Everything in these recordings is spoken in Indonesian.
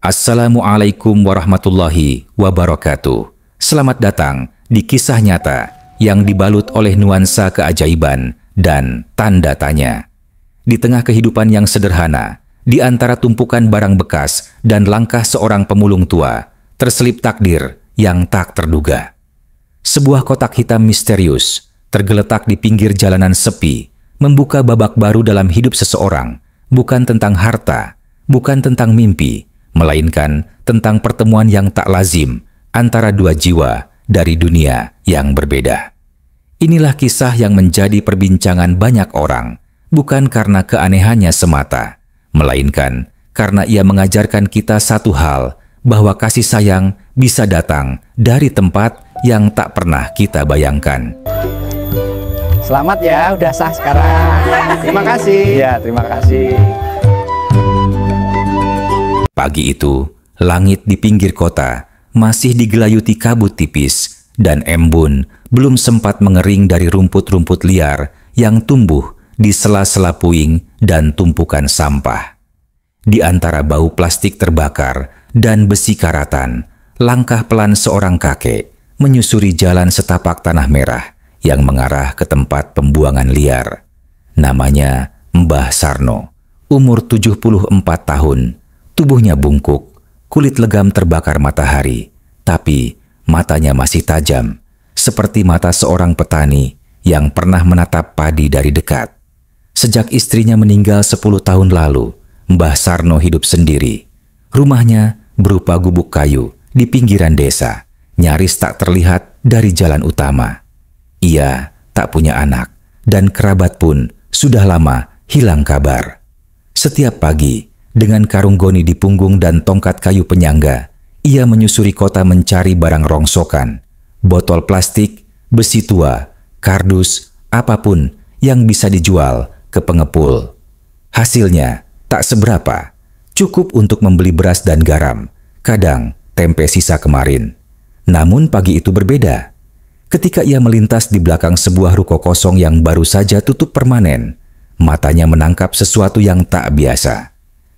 Assalamualaikum warahmatullahi wabarakatuh. Selamat datang di kisah nyata yang dibalut oleh nuansa keajaiban dan tanda tanya. Di tengah kehidupan yang sederhana, di antara tumpukan barang bekas dan langkah seorang pemulung tua, terselip takdir yang tak terduga. Sebuah kotak hitam misterius tergeletak di pinggir jalanan sepi, membuka babak baru dalam hidup seseorang, bukan tentang harta, bukan tentang mimpi, melainkan tentang pertemuan yang tak lazim antara dua jiwa dari dunia yang berbeda. Inilah kisah yang menjadi perbincangan banyak orang, bukan karena keanehannya semata, melainkan karena ia mengajarkan kita satu hal, bahwa kasih sayang bisa datang dari tempat yang tak pernah kita bayangkan. Selamat ya, udah sah sekarang. Terima kasih. Ya, terima kasih. Pagi itu, langit di pinggir kota masih digelayuti kabut tipis dan embun belum sempat mengering dari rumput-rumput liar yang tumbuh di sela-sela puing dan tumpukan sampah. Di antara bau plastik terbakar dan besi karatan, langkah pelan seorang kakek menyusuri jalan setapak tanah merah yang mengarah ke tempat pembuangan liar. Namanya Mbah Sarno, umur 74 tahun. Tubuhnya bungkuk, kulit legam terbakar matahari, tapi matanya masih tajam, seperti mata seorang petani yang pernah menatap padi dari dekat. Sejak istrinya meninggal 10 tahun lalu, Mbah Sarno hidup sendiri. Rumahnya berupa gubuk kayu di pinggiran desa, nyaris tak terlihat dari jalan utama. Ia tak punya anak, dan kerabat pun sudah lama hilang kabar. Setiap pagi, dengan karung goni di punggung dan tongkat kayu penyangga, ia menyusuri kota mencari barang rongsokan, botol plastik, besi tua, kardus, apapun yang bisa dijual ke pengepul. Hasilnya tak seberapa, cukup untuk membeli beras dan garam, kadang tempe sisa kemarin. Namun pagi itu berbeda. Ketika ia melintas di belakang sebuah ruko kosong yang baru saja tutup permanen, matanya menangkap sesuatu yang tak biasa.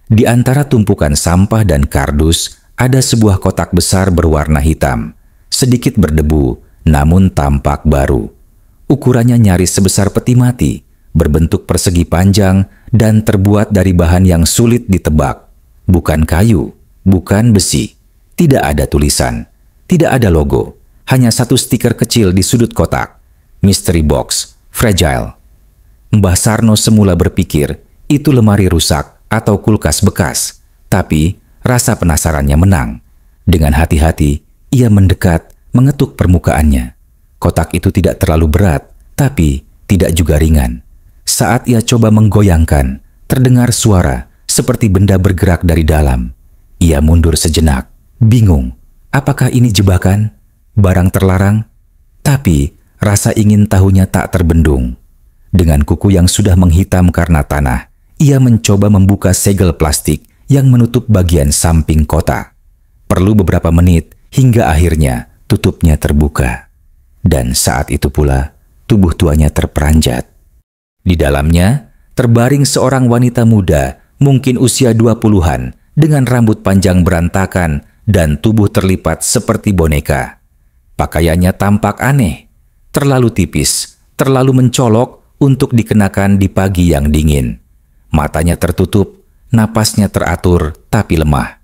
Di antara tumpukan sampah dan kardus, ada sebuah kotak besar berwarna hitam, sedikit berdebu, namun tampak baru. Ukurannya nyaris sebesar peti mati, berbentuk persegi panjang, dan terbuat dari bahan yang sulit ditebak. Bukan kayu, bukan besi, tidak ada tulisan, tidak ada logo, hanya satu stiker kecil di sudut kotak, Mystery Box, Fragile. Mbah Sarno semula berpikir, itu lemari rusak atau kulkas bekas, tapi rasa penasarannya menang. Dengan hati-hati, ia mendekat, mengetuk permukaannya. Kotak itu tidak terlalu berat, tapi tidak juga ringan. Saat ia coba menggoyangkan, terdengar suara seperti benda bergerak dari dalam. Ia mundur sejenak, bingung. Apakah ini jebakan? Barang terlarang? Tapi rasa ingin tahunya tak terbendung. Dengan kuku yang sudah menghitam karena tanah, ia mencoba membuka segel plastik yang menutup bagian samping kotak. Perlu beberapa menit hingga akhirnya tutupnya terbuka. Dan saat itu pula tubuh tuanya terperanjat. Di dalamnya terbaring seorang wanita muda, mungkin usia 20-an, dengan rambut panjang berantakan dan tubuh terlipat seperti boneka. Pakaiannya tampak aneh, terlalu tipis, terlalu mencolok untuk dikenakan di pagi yang dingin. Matanya tertutup, napasnya teratur tapi lemah.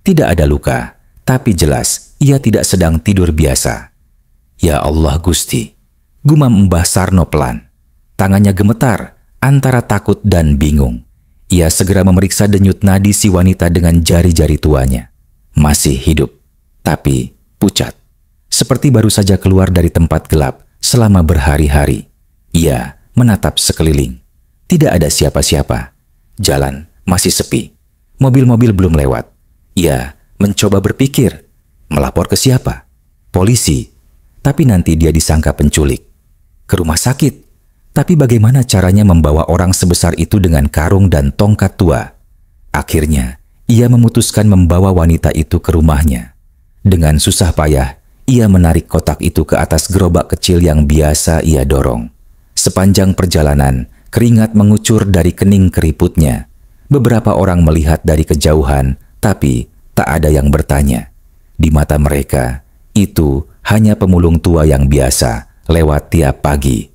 Tidak ada luka, tapi jelas ia tidak sedang tidur biasa. Ya Allah Gusti, gumam Mbah Sarno pelan. Tangannya gemetar antara takut dan bingung. Ia segera memeriksa denyut nadi si wanita dengan jari-jari tuanya. Masih hidup, tapi pucat. Seperti baru saja keluar dari tempat gelap selama berhari-hari. Ia menatap sekeliling. Tidak ada siapa-siapa. Jalan masih sepi. Mobil-mobil belum lewat. Ia mencoba berpikir, melapor ke siapa? Polisi. Tapi nanti dia disangka penculik. Ke rumah sakit. Tapi bagaimana caranya membawa orang sebesar itu dengan karung dan tongkat tua? Akhirnya, ia memutuskan membawa wanita itu ke rumahnya. Dengan susah payah, ia menarik kotak itu ke atas gerobak kecil yang biasa ia dorong. Sepanjang perjalanan, keringat mengucur dari kening keriputnya. Beberapa orang melihat dari kejauhan, tapi Tak ada yang bertanya. Di mata mereka, itu hanya pemulung tua yang biasa lewat tiap pagi.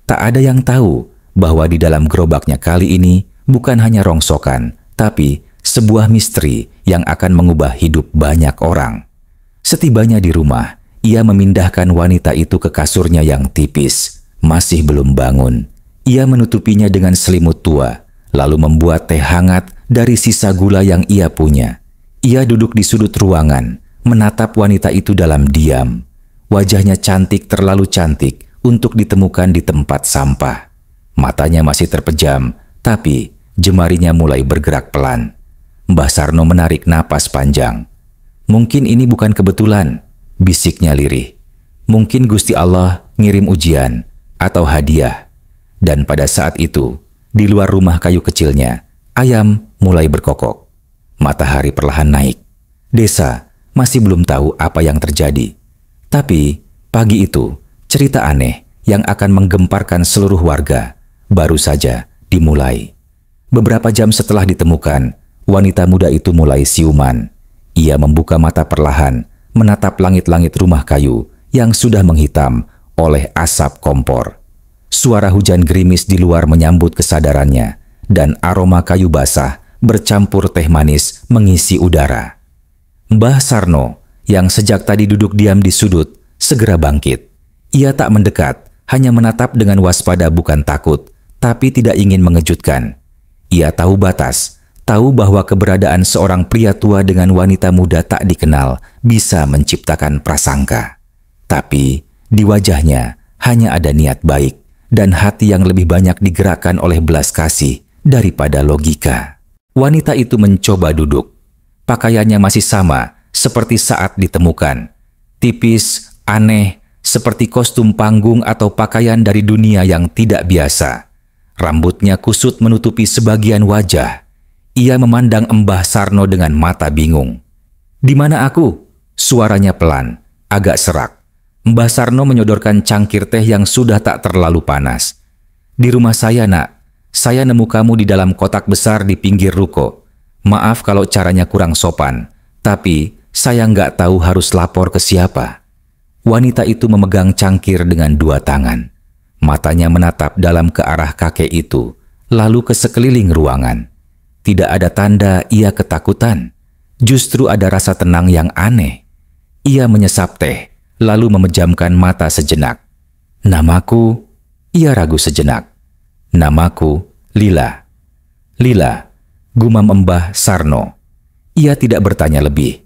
Tak ada yang tahu bahwa di dalam gerobaknya kali ini bukan hanya rongsokan, tapi sebuah misteri yang akan mengubah hidup banyak orang. Setibanya di rumah, ia memindahkan wanita itu ke kasurnya yang tipis. Masih belum bangun, ia menutupinya dengan selimut tua, lalu membuat teh hangat dari sisa gula yang ia punya. Ia duduk di sudut ruangan, menatap wanita itu dalam diam. Wajahnya cantik, terlalu cantik untuk ditemukan di tempat sampah. Matanya masih terpejam, tapi jemarinya mulai bergerak pelan. Mbah Sarno menarik napas panjang. "Mungkin ini bukan kebetulan," bisiknya lirih. "Mungkin Gusti Allah ngirim ujian atau hadiah." Dan pada saat itu, di luar rumah kayu kecilnya, ayam mulai berkokok. Matahari perlahan naik. Desa masih belum tahu apa yang terjadi. Tapi pagi itu, cerita aneh yang akan menggemparkan seluruh warga baru saja dimulai. Beberapa jam setelah ditemukan, wanita muda itu mulai siuman. Ia membuka mata perlahan, menatap langit-langit rumah kayu yang sudah menghitam oleh asap kompor. Suara hujan gerimis di luar menyambut kesadarannya, dan aroma kayu basah bercampur teh manis mengisi udara. Mbah Sarno, yang sejak tadi duduk diam di sudut, segera bangkit. Ia tak mendekat, hanya menatap dengan waspada, bukan takut, tapi tidak ingin mengejutkan. Ia tahu batas, tahu bahwa keberadaan seorang pria tua dengan wanita muda tak dikenal bisa menciptakan prasangka. Tapi di wajahnya hanya ada niat baik dan hati yang lebih banyak digerakkan oleh belas kasih daripada logika. Wanita itu mencoba duduk. Pakaiannya masih sama seperti saat ditemukan. Tipis, aneh, seperti kostum panggung atau pakaian dari dunia yang tidak biasa. Rambutnya kusut menutupi sebagian wajah. Ia memandang Mbah Sarno dengan mata bingung. "Di mana aku?" Suaranya pelan, agak serak. Mbah Sarno menyodorkan cangkir teh yang sudah tak terlalu panas. "Di rumah saya, Nak. Saya nemu kamu di dalam kotak besar di pinggir ruko. Maaf kalau caranya kurang sopan, tapi saya nggak tahu harus lapor ke siapa." Wanita itu memegang cangkir dengan dua tangan. Matanya menatap dalam ke arah kakek itu, lalu ke sekeliling ruangan. Tidak ada tanda ia ketakutan. Justru ada rasa tenang yang aneh. Ia menyesap teh, lalu memejamkan mata sejenak. "Namaku," ia ragu sejenak. "Namaku Lila." "Lila," gumam Mbah Sarno. Ia tidak bertanya lebih,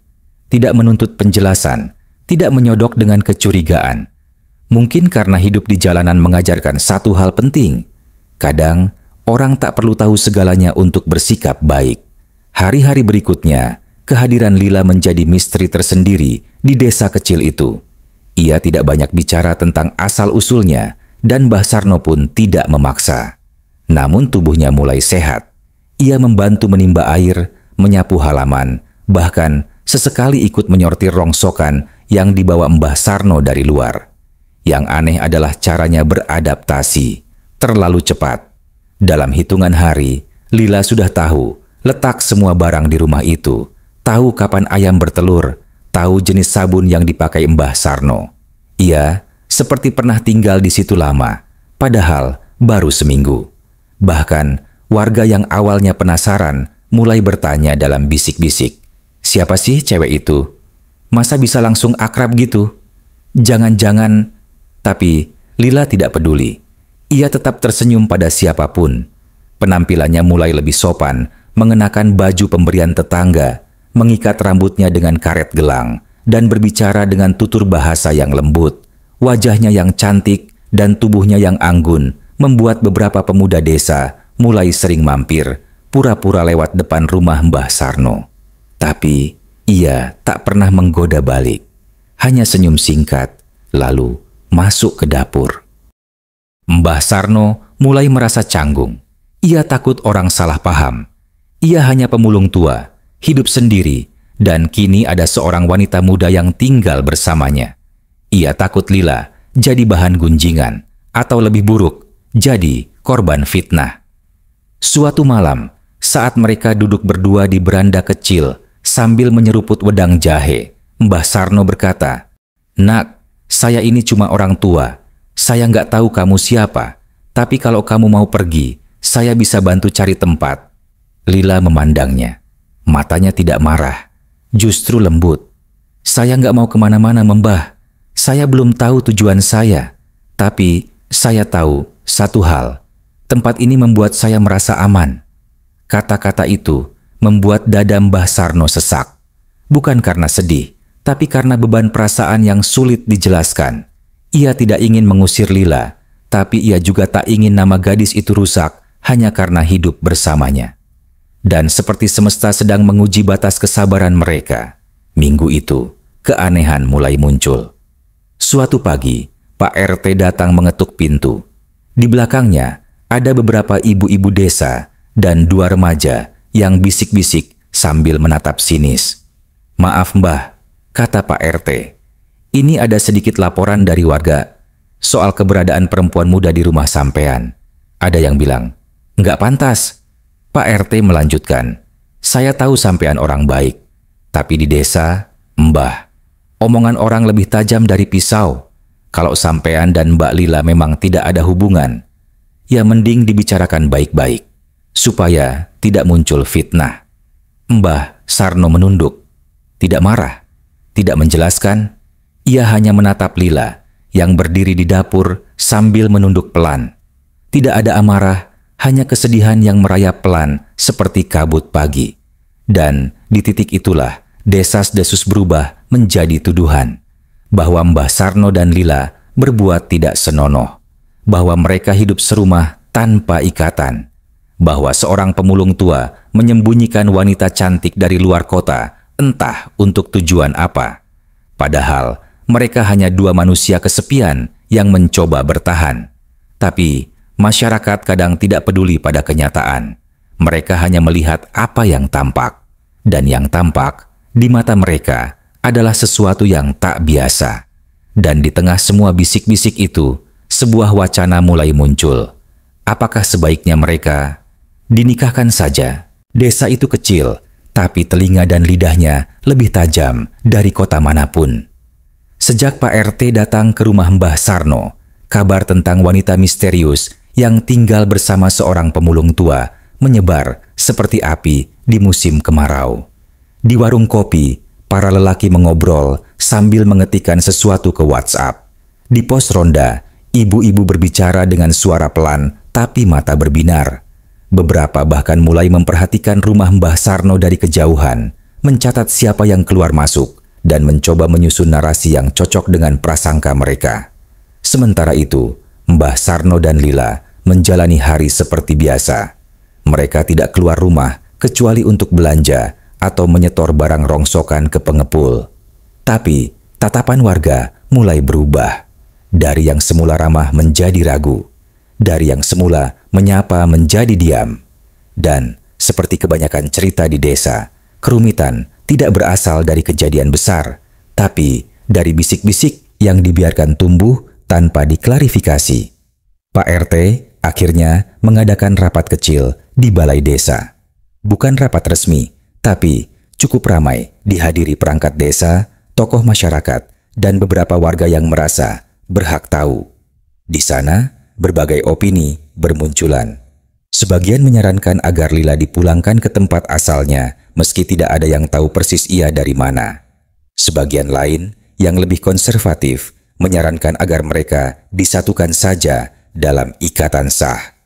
tidak menuntut penjelasan, tidak menyodok dengan kecurigaan. Mungkin karena hidup di jalanan mengajarkan satu hal penting. Kadang, orang tak perlu tahu segalanya untuk bersikap baik. Hari-hari berikutnya, kehadiran Lila menjadi misteri tersendiri di desa kecil itu. Ia tidak banyak bicara tentang asal-usulnya, dan Mbah Sarno pun tidak memaksa. Namun tubuhnya mulai sehat. Ia membantu menimba air, menyapu halaman, bahkan sesekali ikut menyortir rongsokan yang dibawa Mbah Sarno dari luar. Yang aneh adalah caranya beradaptasi, terlalu cepat. Dalam hitungan hari, Lila sudah tahu letak semua barang di rumah itu, tahu kapan ayam bertelur, tahu jenis sabun yang dipakai Mbah Sarno. Ia seperti pernah tinggal di situ lama, padahal baru seminggu. Bahkan, warga yang awalnya penasaran mulai bertanya dalam bisik-bisik, "Siapa sih cewek itu? Masa bisa langsung akrab gitu? Jangan-jangan..." Tapi Lila tidak peduli. Ia tetap tersenyum pada siapapun. Penampilannya mulai lebih sopan, mengenakan baju pemberian tetangga, mengikat rambutnya dengan karet gelang, dan berbicara dengan tutur bahasa yang lembut. Wajahnya yang cantik dan tubuhnya yang anggun membuat beberapa pemuda desa mulai sering mampir, pura-pura lewat depan rumah Mbah Sarno. Tapi ia tak pernah menggoda balik. Hanya senyum singkat, lalu masuk ke dapur. Mbah Sarno mulai merasa canggung. Ia takut orang salah paham. Ia hanya pemulung tua, hidup sendiri, dan kini ada seorang wanita muda yang tinggal bersamanya. Ia takut Lila jadi bahan gunjingan, atau lebih buruk, jadi korban fitnah. Suatu malam, saat mereka duduk berdua di beranda kecil, Sambil menyeruput wedang jahe, Mbah Sarno berkata, "Nak, saya ini cuma orang tua. Saya nggak tahu kamu siapa. Tapi kalau kamu mau pergi, saya bisa bantu cari tempat." Lila memandangnya. Matanya tidak marah, justru lembut. "Saya nggak mau kemana-mana, Mbah. Saya belum tahu tujuan saya. Tapi saya tahu satu hal. Tempat ini membuat saya merasa aman." Kata-kata itu membuat dada Mbah Sarno sesak. Bukan karena sedih, tapi karena beban perasaan yang sulit dijelaskan. Ia tidak ingin mengusir Lila, tapi ia juga tak ingin nama gadis itu rusak hanya karena hidup bersamanya. Dan seperti semesta sedang menguji batas kesabaran mereka, minggu itu keanehan mulai muncul. Suatu pagi, Pak RT datang mengetuk pintu. Di belakangnya ada beberapa ibu-ibu desa dan 2 remaja yang bisik-bisik sambil menatap sinis. "Maaf Mbah," kata Pak RT. "Ini ada sedikit laporan dari warga soal keberadaan perempuan muda di rumah sampean." Ada yang bilang, "Nggak pantas." Pak RT melanjutkan, "Saya tahu sampean orang baik, tapi di desa, Mbah, omongan orang lebih tajam dari pisau. Kalau sampean dan Mbak Lila memang tidak ada hubungan, ya mending dibicarakan baik-baik, supaya tidak muncul fitnah." Mbah Sarno menunduk, tidak marah, tidak menjelaskan. Ia hanya menatap Lila yang berdiri di dapur sambil menunduk pelan. Tidak ada amarah, hanya kesedihan yang merayap pelan seperti kabut pagi. Dan di titik itulah desas-desus berubah menjadi tuduhan bahwa Mbah Sarno dan Lila berbuat tidak senonoh, bahwa mereka hidup serumah tanpa ikatan, bahwa seorang pemulung tua menyembunyikan wanita cantik dari luar kota entah untuk tujuan apa. Padahal mereka hanya 2 manusia kesepian yang mencoba bertahan. Tapi masyarakat kadang tidak peduli pada kenyataan. Mereka hanya melihat apa yang tampak. Dan yang tampak di mata mereka adalah sesuatu yang tak biasa. Dan di tengah semua bisik-bisik itu, sebuah wacana mulai muncul. Apakah sebaiknya mereka dinikahkan saja? Desa itu kecil, tapi telinga dan lidahnya lebih tajam dari kota manapun. Sejak Pak RT datang ke rumah Mbah Sarno, kabar tentang wanita misterius yang tinggal bersama seorang pemulung tua menyebar seperti api di musim kemarau. Di warung kopi, para lelaki mengobrol sambil mengetikkan sesuatu ke WhatsApp. Di pos ronda, ibu-ibu berbicara dengan suara pelan tapi mata berbinar. Beberapa bahkan mulai memperhatikan rumah Mbah Sarno dari kejauhan, mencatat siapa yang keluar masuk, dan mencoba menyusun narasi yang cocok dengan prasangka mereka. Sementara itu, Mbah Sarno dan Lila menjalani hari seperti biasa. Mereka tidak keluar rumah kecuali untuk belanja atau menyetor barang rongsokan ke pengepul. Tapi, tatapan warga mulai berubah. Dari yang semula ramah menjadi ragu. Dari yang semula menyapa menjadi diam. Dan, seperti kebanyakan cerita di desa, kerumitan tidak berasal dari kejadian besar, tapi dari bisik-bisik yang dibiarkan tumbuh tanpa diklarifikasi. Pak RT akhirnya mengadakan rapat kecil di balai desa. Bukan rapat resmi, tapi cukup ramai dihadiri perangkat desa, tokoh masyarakat, dan beberapa warga yang merasa berhak tahu. Di sana, berbagai opini bermunculan. Sebagian menyarankan agar Lila dipulangkan ke tempat asalnya meski tidak ada yang tahu persis ia dari mana. Sebagian lain yang lebih konservatif menyarankan agar mereka disatukan saja dalam ikatan sah.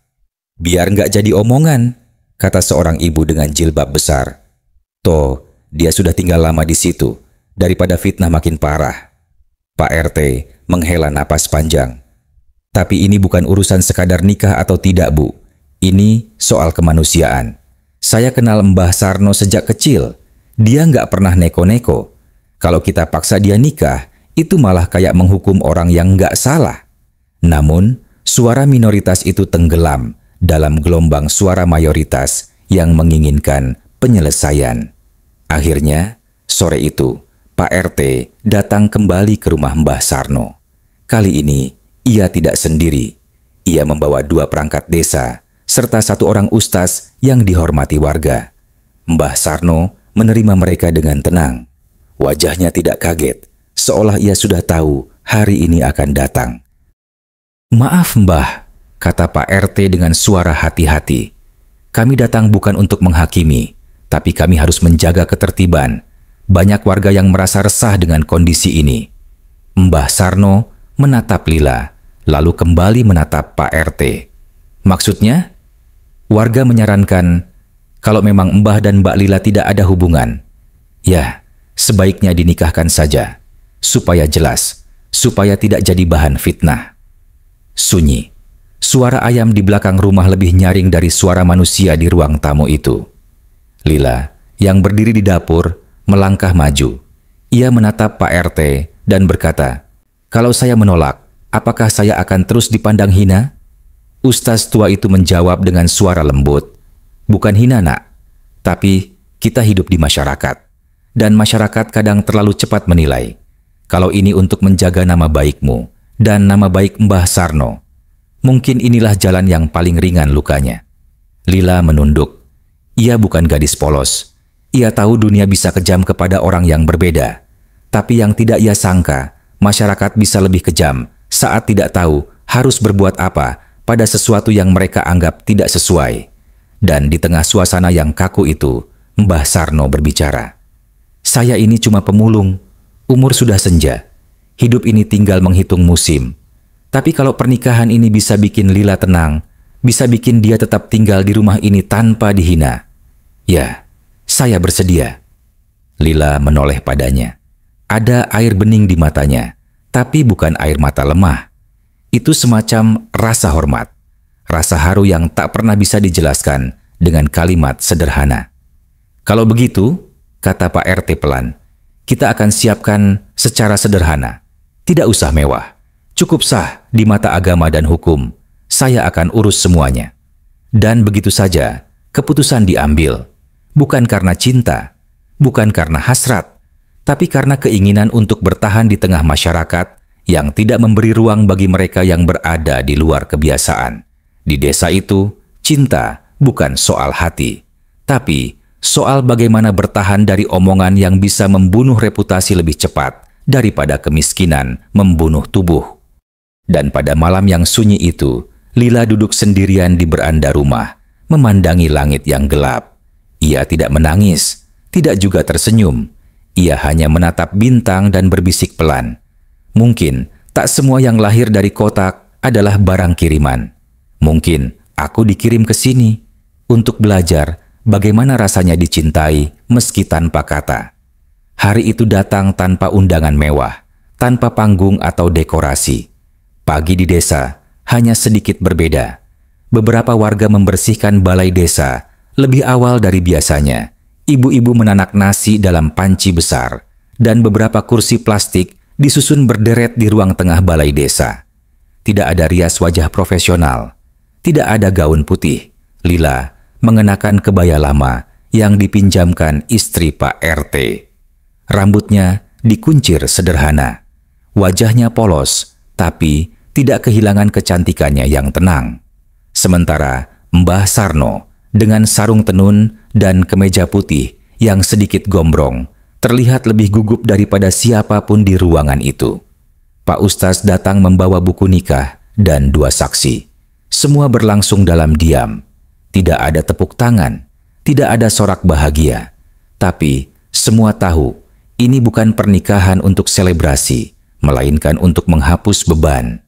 "Biar nggak jadi omongan," kata seorang ibu dengan jilbab besar. "Toh, dia sudah tinggal lama di situ, daripada fitnah makin parah." Pak RT menghela napas panjang. "Tapi ini bukan urusan sekadar nikah atau tidak, Bu. Ini soal kemanusiaan. Saya kenal Mbah Sarno sejak kecil. Dia nggak pernah neko-neko. Kalau kita paksa dia nikah, itu malah kayak menghukum orang yang nggak salah." Namun, suara minoritas itu tenggelam dalam gelombang suara mayoritas yang menginginkan penyelesaian. Akhirnya, sore itu, Pak RT datang kembali ke rumah Mbah Sarno. Kali ini, ia tidak sendiri. Ia membawa 2 perangkat desa, serta 1 orang ustaz yang dihormati warga. Mbah Sarno menerima mereka dengan tenang. Wajahnya tidak kaget, seolah ia sudah tahu hari ini akan datang. "Maaf Mbah," kata Pak RT dengan suara hati-hati. "Kami datang bukan untuk menghakimi, tapi kami harus menjaga ketertiban. Banyak warga yang merasa resah dengan kondisi ini." Mbah Sarno menatap Lila, lalu kembali menatap Pak RT. "Maksudnya?" Warga menyarankan, kalau memang Mbah dan Mbak Lila tidak ada hubungan, ya, sebaiknya dinikahkan saja, supaya jelas, supaya tidak jadi bahan fitnah. Sunyi. Suara ayam di belakang rumah lebih nyaring dari suara manusia di ruang tamu itu. Lila, yang berdiri di dapur, melangkah maju. Ia menatap Pak RT dan berkata, "Kalau saya menolak, apakah saya akan terus dipandang hina?" Ustaz tua itu menjawab dengan suara lembut, "Bukan hina, Nak, tapi kita hidup di masyarakat. Dan masyarakat kadang terlalu cepat menilai. Kalau ini untuk menjaga nama baikmu dan nama baik Mbah Sarno, mungkin inilah jalan yang paling ringan lukanya." Lila menunduk. Ia bukan gadis polos. Ia tahu dunia bisa kejam kepada orang yang berbeda. Tapi yang tidak ia sangka, masyarakat bisa lebih kejam saat tidak tahu harus berbuat apa pada sesuatu yang mereka anggap tidak sesuai. Dan di tengah suasana yang kaku itu, Mbah Sarno berbicara. "Saya ini cuma pemulung. Umur sudah senja. Hidup ini tinggal menghitung musim. Tapi kalau pernikahan ini bisa bikin Lila tenang, bisa bikin dia tetap tinggal di rumah ini tanpa dihina, ya, saya bersedia." Lila menoleh padanya. Ada air bening di matanya, tapi bukan air mata lemah. Itu semacam rasa hormat, rasa haru yang tak pernah bisa dijelaskan dengan kalimat sederhana. "Kalau begitu," kata Pak RT pelan, "kita akan siapkan secara sederhana. Tidak usah mewah. Cukup sah di mata agama dan hukum. Saya akan urus semuanya." Dan begitu saja, keputusan diambil. Bukan karena cinta, bukan karena hasrat, tapi karena keinginan untuk bertahan di tengah masyarakat yang tidak memberi ruang bagi mereka yang berada di luar kebiasaan. Di desa itu, cinta bukan soal hati, tapi soal bagaimana bertahan dari omongan yang bisa membunuh reputasi lebih cepat daripada kemiskinan membunuh tubuh. Dan pada malam yang sunyi itu, Lila duduk sendirian di beranda rumah, memandangi langit yang gelap. Ia tidak menangis, tidak juga tersenyum. Ia hanya menatap bintang dan berbisik pelan. "Mungkin tak semua yang lahir dari kotak adalah barang kiriman. Mungkin aku dikirim ke sini untuk belajar bagaimana rasanya dicintai meski tanpa kata." Hari itu datang tanpa undangan mewah, tanpa panggung atau dekorasi. Pagi di desa hanya sedikit berbeda. Beberapa warga membersihkan balai desa lebih awal dari biasanya. Ibu-ibu menanak nasi dalam panci besar, dan beberapa kursi plastik disusun berderet di ruang tengah balai desa. Tidak ada rias wajah profesional, tidak ada gaun putih. Lila mengenakan kebaya lama yang dipinjamkan istri Pak RT. Rambutnya dikuncir sederhana. Wajahnya polos, tapi tidak kehilangan kecantikannya yang tenang. Sementara Mbah Sarno dengan sarung tenun dan kemeja putih yang sedikit gombrong terlihat lebih gugup daripada siapapun di ruangan itu. Pak Ustaz datang membawa buku nikah dan 2 saksi. Semua berlangsung dalam diam. Tidak ada tepuk tangan, tidak ada sorak bahagia. Tapi semua tahu ini bukan pernikahan untuk selebrasi, melainkan untuk menghapus beban.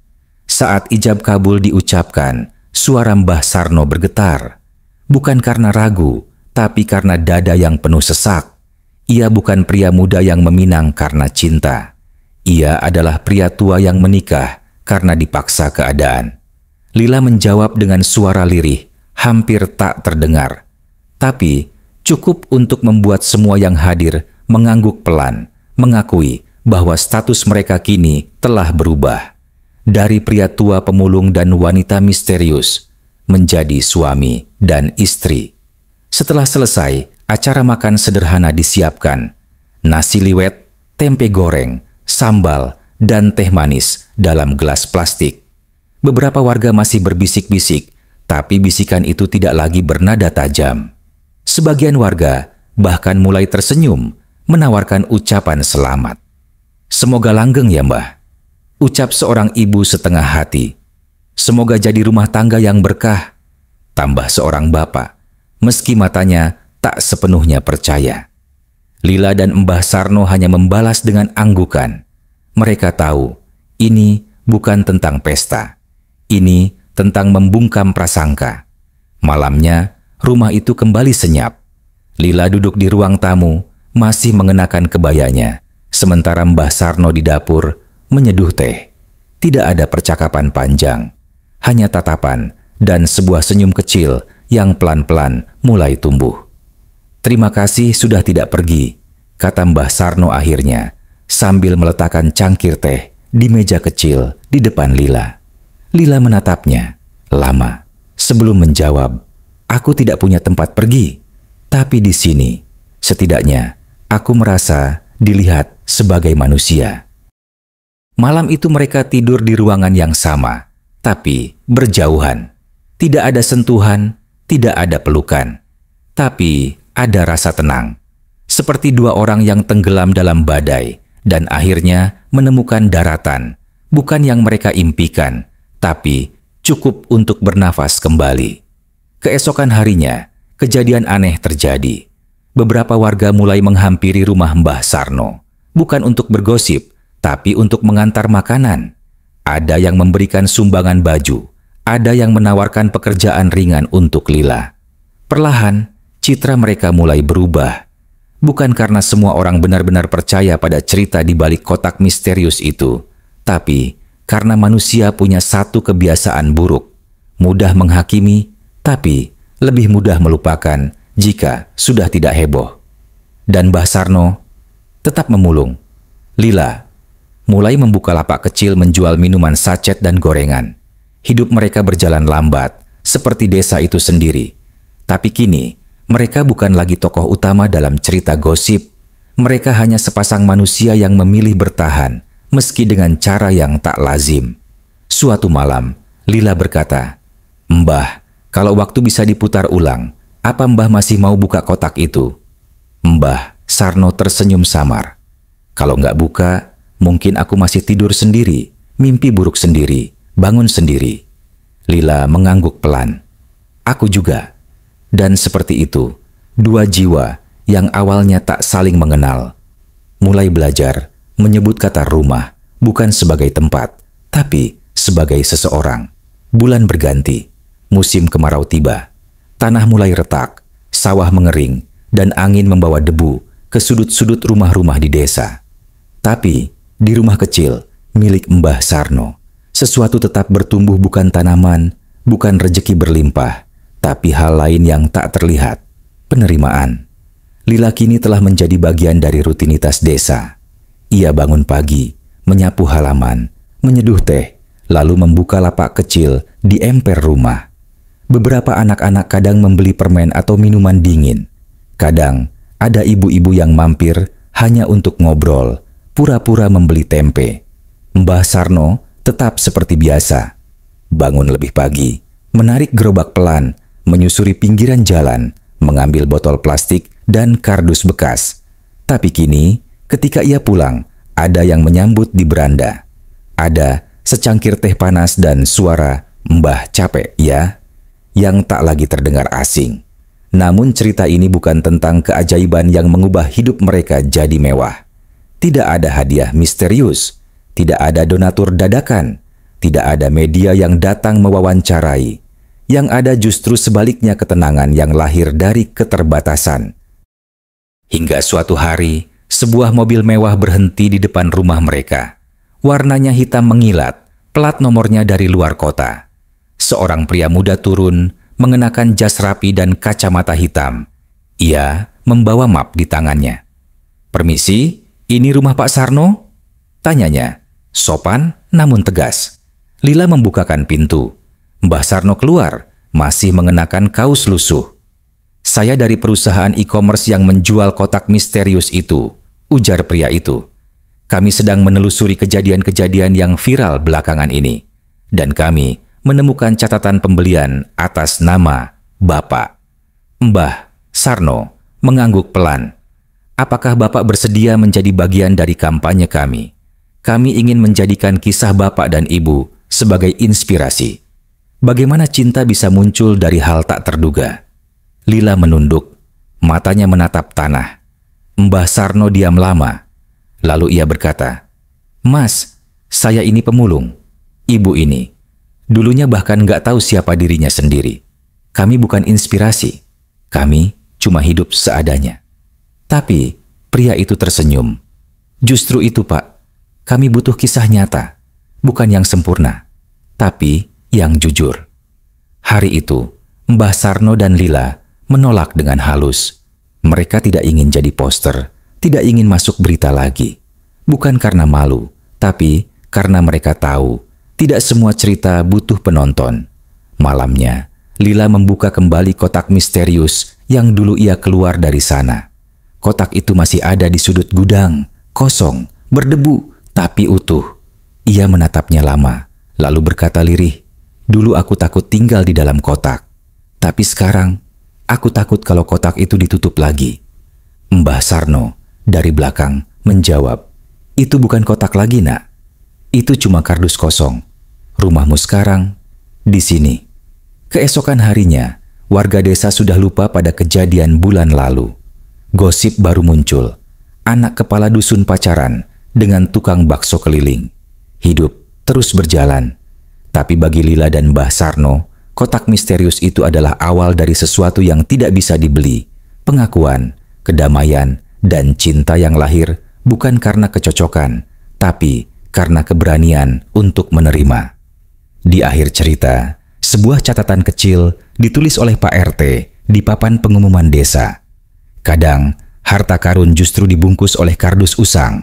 Saat ijab kabul diucapkan, suara Mbah Sarno bergetar. Bukan karena ragu, tapi karena dada yang penuh sesak. Ia bukan pria muda yang meminang karena cinta. Ia adalah pria tua yang menikah karena dipaksa keadaan. Lila menjawab dengan suara lirih, hampir tak terdengar. Tapi cukup untuk membuat semua yang hadir mengangguk pelan, mengakui bahwa status mereka kini telah berubah. Dari pria tua pemulung dan wanita misterius, menjadi suami dan istri. Setelah selesai, acara makan sederhana disiapkan. Nasi liwet, tempe goreng, sambal, dan teh manis dalam gelas plastik. Beberapa warga masih berbisik-bisik, tapi bisikan itu tidak lagi bernada tajam. Sebagian warga bahkan mulai tersenyum, menawarkan ucapan selamat. "Semoga langgeng ya Mbah," ucap seorang ibu setengah hati. "Semoga jadi rumah tangga yang berkah," tambah seorang bapak, meski matanya tak sepenuhnya percaya. Lila dan Mbah Sarno hanya membalas dengan anggukan. Mereka tahu, ini bukan tentang pesta. Ini tentang membungkam prasangka. Malamnya, rumah itu kembali senyap. Lila duduk di ruang tamu, masih mengenakan kebayanya, sementara Mbah Sarno di dapur menyeduh teh. Tidak ada percakapan panjang, hanya tatapan dan sebuah senyum kecil yang pelan-pelan mulai tumbuh. "Terima kasih sudah tidak pergi," kata Mbah Sarno akhirnya, sambil meletakkan cangkir teh di meja kecil di depan Lila. Lila menatapnya lama sebelum menjawab, "Aku tidak punya tempat pergi, tapi di sini, setidaknya aku merasa dilihat sebagai manusia." Malam itu mereka tidur di ruangan yang sama, tapi berjauhan. Tidak ada sentuhan, tidak ada pelukan, tapi ada rasa tenang. Seperti dua orang yang tenggelam dalam badai dan akhirnya menemukan daratan, bukan yang mereka impikan, tapi cukup untuk bernafas kembali. Keesokan harinya, kejadian aneh terjadi. Beberapa warga mulai menghampiri rumah Mbah Sarno, bukan untuk bergosip, tapi untuk mengantar makanan. Ada yang memberikan sumbangan baju, ada yang menawarkan pekerjaan ringan untuk Lila. Perlahan, citra mereka mulai berubah. Bukan karena semua orang benar-benar percaya pada cerita di balik kotak misterius itu, tapi karena manusia punya satu kebiasaan buruk, mudah menghakimi, tapi lebih mudah melupakan jika sudah tidak heboh. Dan Mbah Sarno tetap memulung. Lila mulai membuka lapak kecil menjual minuman sachet dan gorengan. Hidup mereka berjalan lambat, seperti desa itu sendiri. Tapi kini, mereka bukan lagi tokoh utama dalam cerita gosip. Mereka hanya sepasang manusia yang memilih bertahan, meski dengan cara yang tak lazim. Suatu malam, Lila berkata, "Mbah, kalau waktu bisa diputar ulang, apa Mbah masih mau buka kotak itu?" Mbah Sarno tersenyum samar. "Kalau nggak buka, mungkin aku masih tidur sendiri, mimpi buruk sendiri, bangun sendiri." Lila mengangguk pelan. "Aku juga." Dan seperti itu, dua jiwa yang awalnya tak saling mengenal, mulai belajar menyebut kata rumah bukan sebagai tempat, tapi sebagai seseorang. Bulan berganti, musim kemarau tiba. Tanah mulai retak, sawah mengering, dan angin membawa debu ke sudut-sudut rumah-rumah di desa. Tapi di rumah kecil milik Mbah Sarno, sesuatu tetap bertumbuh, bukan tanaman, bukan rejeki berlimpah, tapi hal lain yang tak terlihat, penerimaan. Lila kini telah menjadi bagian dari rutinitas desa. Ia bangun pagi, menyapu halaman, menyeduh teh, lalu membuka lapak kecil di emper rumah. Beberapa anak-anak kadang membeli permen atau minuman dingin. Kadang ada ibu-ibu yang mampir hanya untuk ngobrol, pura-pura membeli tempe. Mbah Sarno tetap seperti biasa. Bangun lebih pagi, menarik gerobak pelan, menyusuri pinggiran jalan, mengambil botol plastik dan kardus bekas. Tapi kini, ketika ia pulang, ada yang menyambut di beranda. Ada secangkir teh panas dan suara, "Mbah capek ya?" yang tak lagi terdengar asing. Namun cerita ini bukan tentang keajaiban yang mengubah hidup mereka jadi mewah. Tidak ada hadiah misterius, tidak ada donatur dadakan, tidak ada media yang datang mewawancarai. Yang ada justru sebaliknya, ketenangan yang lahir dari keterbatasan. Hingga suatu hari, sebuah mobil mewah berhenti di depan rumah mereka. Warnanya hitam mengilat, plat nomornya dari luar kota. Seorang pria muda turun, mengenakan jas rapi dan kacamata hitam. Ia membawa map di tangannya. "Permisi, ini rumah Pak Sarno?" tanyanya, sopan namun tegas. Lila membukakan pintu. Mbah Sarno keluar, masih mengenakan kaos lusuh. "Saya dari perusahaan e-commerce yang menjual kotak misterius itu," ujar pria itu. "Kami sedang menelusuri kejadian-kejadian yang viral belakangan ini, dan kami menemukan catatan pembelian atas nama Bapak." Mbah Sarno mengangguk pelan. Apakah Bapak bersedia menjadi bagian dari kampanye kami? Kami ingin menjadikan kisah Bapak dan Ibu sebagai inspirasi. Bagaimana cinta bisa muncul dari hal tak terduga? Lila menunduk, matanya menatap tanah. Mbah Sarno diam lama. Lalu ia berkata, "Mas, saya ini pemulung. Ibu ini. Dulunya bahkan nggak tahu siapa dirinya sendiri. Kami bukan inspirasi. Kami cuma hidup seadanya." Tapi pria itu tersenyum. "Justru itu, Pak. Kami butuh kisah nyata. Bukan yang sempurna, tapi yang jujur." Hari itu, Mbah Sarno dan Lila menolak dengan halus. Mereka tidak ingin jadi poster, tidak ingin masuk berita lagi. Bukan karena malu, tapi karena mereka tahu tidak semua cerita butuh penonton. Malamnya, Lila membuka kembali kotak misterius yang dulu ia keluar dari sana. Kotak itu masih ada di sudut gudang, kosong, berdebu, tapi utuh. Ia menatapnya lama, lalu berkata lirih, "Dulu aku takut tinggal di dalam kotak. Tapi sekarang, aku takut kalau kotak itu ditutup lagi." Mbah Sarno dari belakang menjawab, "Itu bukan kotak lagi, Nak. Itu cuma kardus kosong. Rumahmu sekarang di sini." Keesokan harinya, warga desa sudah lupa pada kejadian bulan lalu. Gosip baru muncul. Anak kepala dusun pacaran dengan tukang bakso keliling. Hidup terus berjalan. Tapi bagi Lila dan Mbah Sarno, kotak misterius itu adalah awal dari sesuatu yang tidak bisa dibeli. Pengakuan, kedamaian, dan cinta yang lahir bukan karena kecocokan, tapi karena keberanian untuk menerima. Di akhir cerita, sebuah catatan kecil ditulis oleh Pak RT di papan pengumuman desa. Kadang, harta karun justru dibungkus oleh kardus usang.